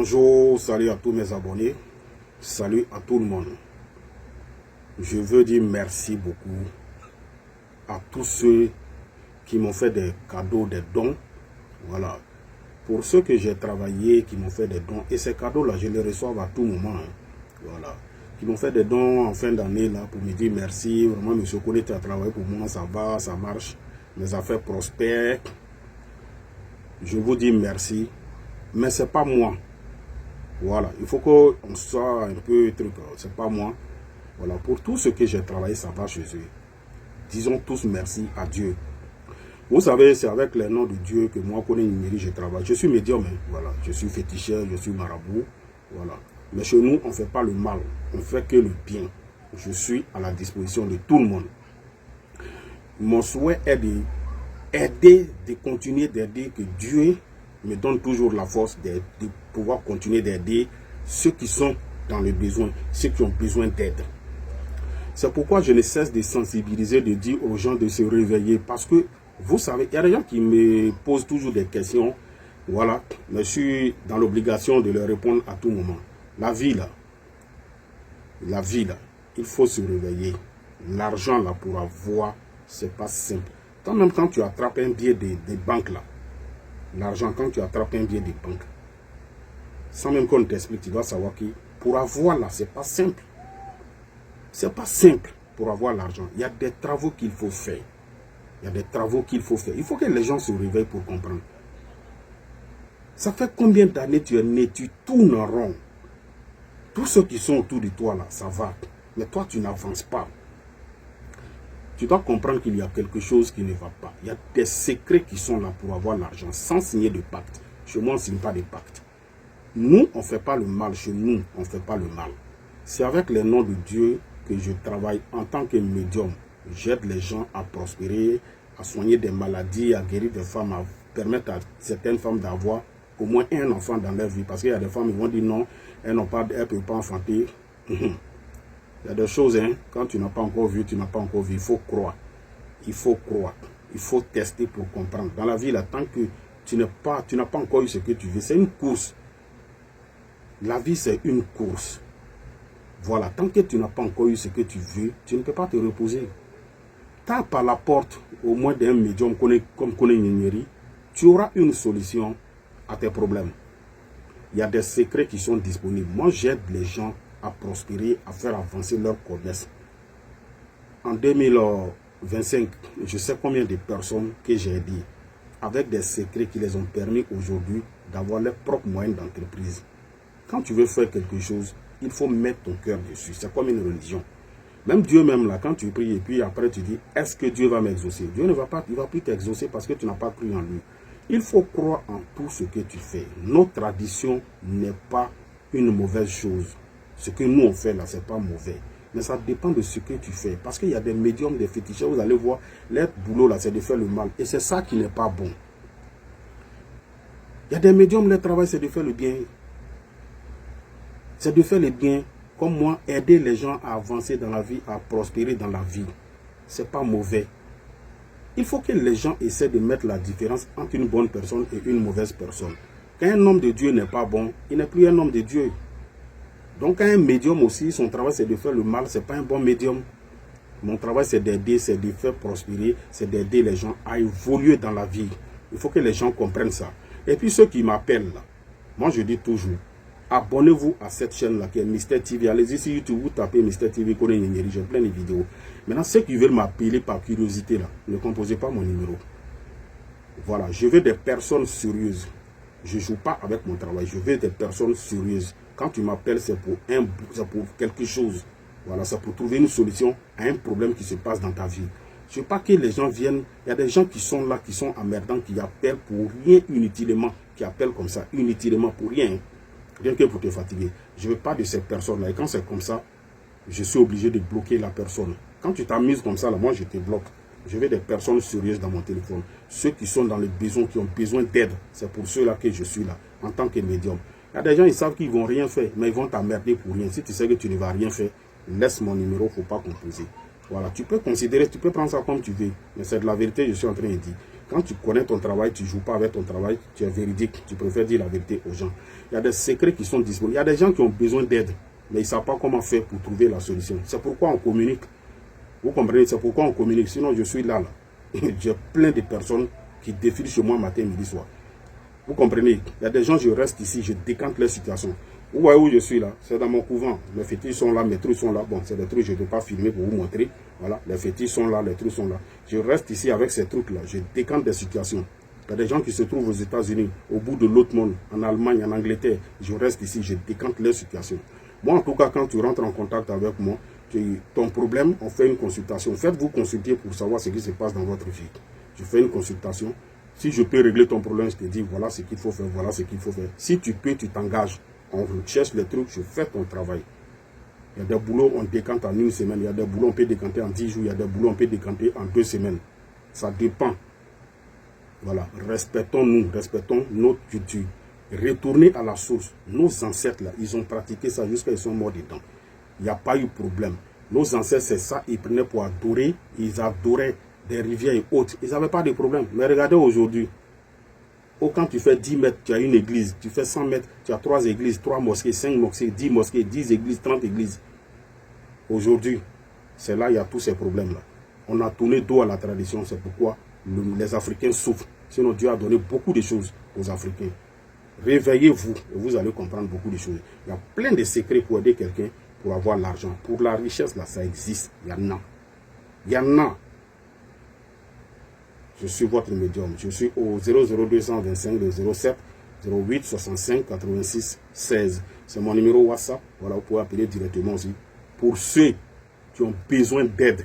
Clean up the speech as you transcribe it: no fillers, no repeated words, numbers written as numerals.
Bonjour, salut à tous mes abonnés, salut à tout le monde. Je veux dire merci beaucoup à tous ceux qui m'ont fait des cadeaux, des dons. Voilà. Pour ceux que j'ai travaillé, qui m'ont fait des dons, et ces cadeaux-là, je les reçois à tout moment. Voilà. Qui m'ont fait des dons en fin d'année là pour me dire merci. Vraiment, M. Kone, tu as travaillé pour moi, ça va, ça marche. Mes affaires prospèrent. Je vous dis merci. Mais ce n'est pas moi. Voilà, il faut qu'on soit un peu truc, c'est pas moi. Voilà, pour tout ce que j'ai travaillé, ça va chez eux. Disons tous merci à Dieu. Vous savez, c'est avec les noms de Dieu que moi, Kone Numérique, je travaille. Je suis médium, hein, voilà. Je suis féticheur, je suis marabout, voilà. Mais chez nous, on ne fait pas le mal, on ne fait que le bien. Je suis à la disposition de tout le monde. Mon souhait est de continuer d'aider, que Dieu me donne toujours la force de pouvoir continuer d'aider ceux qui sont dans le besoin, ceux qui ont besoin d'aide. C'est pourquoi je ne cesse de sensibiliser, de dire aux gens de se réveiller. Parce que, vous savez, il y a des gens qui me posent toujours des questions. Voilà, mais je suis dans l'obligation de leur répondre à tout moment. La vie là, il faut se réveiller. L'argent là pour avoir, c'est pas simple. Même quand tu attrapes un billet des banques là, l'argent, quand tu attrapes un billet des banques, sans même qu'on t'explique, tu dois savoir que pour avoir là, c'est pas simple. C'est pas simple pour avoir l'argent. Il y a des travaux qu'il faut faire. Il y a des travaux qu'il faut faire. Il faut que les gens se réveillent pour comprendre. Ça fait combien d'années tu es né, tu tournes en rond. Tous ceux qui sont autour de toi là, ça va. Mais toi, tu n'avances pas. Tu dois comprendre qu'il y a quelque chose qui ne va pas. Il y a des secrets qui sont là pour avoir l'argent sans signer de pacte. Chez moi, on ne signe pas de pacte. Nous, on ne fait pas le mal. Chez nous, on ne fait pas le mal. C'est avec les noms de Dieu que je travaille en tant que médium. J'aide les gens à prospérer, à soigner des maladies, à guérir des femmes, à permettre à certaines femmes d'avoir au moins un enfant dans leur vie. Parce qu'il y a des femmes qui vont dire non, elles ne peuvent pas enfanter. Il y a des choses, hein, quand tu n'as pas encore vu, tu n'as pas encore vu. Il faut croire. Il faut croire. Il faut tester pour comprendre. Dans la vie, là, tant que tu n'as pas encore eu ce que tu veux, c'est une course. La vie, c'est une course. Voilà, tant que tu n'as pas encore eu ce que tu veux, tu ne peux pas te reposer. Tape à la porte, au moins d'un médium comme Kone Numérique, tu auras une solution à tes problèmes. Il y a des secrets qui sont disponibles. Moi, j'aide les gens à prospérer, à faire avancer leur commerce. En 2025, je sais combien de personnes que j'ai aidées avec des secrets qui les ont permis aujourd'hui d'avoir leurs propres moyens d'entreprise. Quand tu veux faire quelque chose, il faut mettre ton cœur dessus. C'est comme une religion. Même Dieu même là, quand tu pries et puis après tu dis, est-ce que Dieu va m'exaucer? Dieu ne va pas, il va plus t'exaucer parce que tu n'as pas cru en lui. Il faut croire en tout ce que tu fais. Notre tradition n'est pas une mauvaise chose. Ce que nous on fait là, c'est pas mauvais. Mais ça dépend de ce que tu fais. Parce qu'il y a des médiums, des féticheurs, vous allez voir, leur boulot là, c'est de faire le mal. Et c'est ça qui n'est pas bon. Il y a des médiums, leur travail, c'est de faire le bien. C'est de faire le bien. Comme moi, aider les gens à avancer dans la vie, à prospérer dans la vie. C'est pas mauvais. Il faut que les gens essaient de mettre la différence entre une bonne personne et une mauvaise personne. Quand un homme de Dieu n'est pas bon, il n'est plus un homme de Dieu. Donc quand un médium aussi, son travail c'est de faire le mal, c'est pas un bon médium. Mon travail c'est d'aider, c'est de faire prospérer, c'est d'aider les gens à évoluer dans la vie. Il faut que les gens comprennent ça. Et puis ceux qui m'appellent là, moi je dis toujours, abonnez-vous à cette chaîne là qui est Mister TV. Allez-y sur YouTube, vous tapez Mister TV, Kone Numérique, j'ai plein de vidéos. Maintenant ceux qui veulent m'appeler par curiosité là, ne composez pas mon numéro. Voilà, je veux des personnes sérieuses. Je ne joue pas avec mon travail, je veux des personnes sérieuses. Quand tu m'appelles, c'est pour quelque chose. Voilà, c'est pour trouver une solution à un problème qui se passe dans ta vie. Je ne veux pas que les gens viennent. Il y a des gens qui sont là, qui sont emmerdants, qui appellent pour rien inutilement, qui appellent comme ça, inutilement pour rien. Rien que pour te fatiguer. Je ne veux pas de ces personnes-là. Et quand c'est comme ça, je suis obligé de bloquer la personne. Quand tu t'amuses comme ça, là, moi, je te bloque. Je veux des personnes sérieuses dans mon téléphone. Ceux qui sont dans le besoin, qui ont besoin d'aide. C'est pour ceux-là que je suis là, en tant que médium. Il y a des gens, ils savent qu'ils ne vont rien faire, mais ils vont t'emmerder pour rien. Si tu sais que tu ne vas rien faire, laisse mon numéro, il ne faut pas composer. Voilà, tu peux considérer, tu peux prendre ça comme tu veux. Mais c'est de la vérité, je suis en train de dire. Quand tu connais ton travail, tu ne joues pas avec ton travail, tu es véridique, tu préfères dire la vérité aux gens. Il y a des secrets qui sont disponibles. Il y a des gens qui ont besoin d'aide, mais ils ne savent pas comment faire pour trouver la solution. C'est pourquoi on communique. Vous comprenez? C'est pourquoi on communique. Sinon, je suis là. J'ai plein de personnes qui défilent chez moi matin, midi, soir. Vous comprenez? Il y a des gens, je reste ici, je décante leur situation. Vous voyez où je suis là? C'est dans mon couvent. Les fétiches sont là, mes trucs sont là. Bon, c'est des trucs que je ne peux pas filmer pour vous montrer. Voilà, les fétiches sont là, les trucs sont là. Je reste ici avec ces trucs-là. Je décante des situations. Il y a des gens qui se trouvent aux États-Unis, au bout de l'autre monde, en Allemagne, en Angleterre. Je reste ici, je décante leur situation. Moi, en tout cas, quand tu rentres en contact avec moi, ton problème, on fait une consultation. Faites-vous consulter pour savoir ce qui se passe dans votre vie. Je fais une consultation. Si je peux régler ton problème, je te dis, voilà ce qu'il faut faire, voilà ce qu'il faut faire. Si tu peux, tu t'engages. On cherche les trucs, je fais ton travail. Il y a des boulots, on décante en une semaine. Il y a des boulots, on peut décanter en 10 jours. Il y a des boulots, on peut décanter en 2 semaines. Ça dépend. Voilà. Respectons-nous, respectons notre culture. Retournez à la source. Nos ancêtres, là, ils ont pratiqué ça jusqu'à ils sont morts dedans. Il n'y a pas eu de problème. Nos ancêtres, c'est ça, ils prenaient pour adorer. Ils adoraient des rivières et autres. Ils n'avaient pas de problème. Mais regardez aujourd'hui. Oh, quand tu fais 10 mètres, tu as une église. Tu fais 100 mètres, tu as 3 églises, 3 mosquées, 5 mosquées, 10 mosquées, 10 églises, 30 églises. Aujourd'hui, c'est là il y a tous ces problèmes-là. On a tourné dos à la tradition. C'est pourquoi les Africains souffrent. Sinon, Dieu a donné beaucoup de choses aux Africains. Réveillez-vous et vous allez comprendre beaucoup de choses. Il y a plein de secrets pour aider quelqu'un pour avoir l'argent. Pour la richesse, là, ça existe. Il y en a. Il y en a. Je suis votre médium. Je suis au 00225 07 08 65 86 16. C'est mon numéro WhatsApp. Voilà, vous pouvez appeler directement aussi. Pour ceux qui ont besoin d'aide,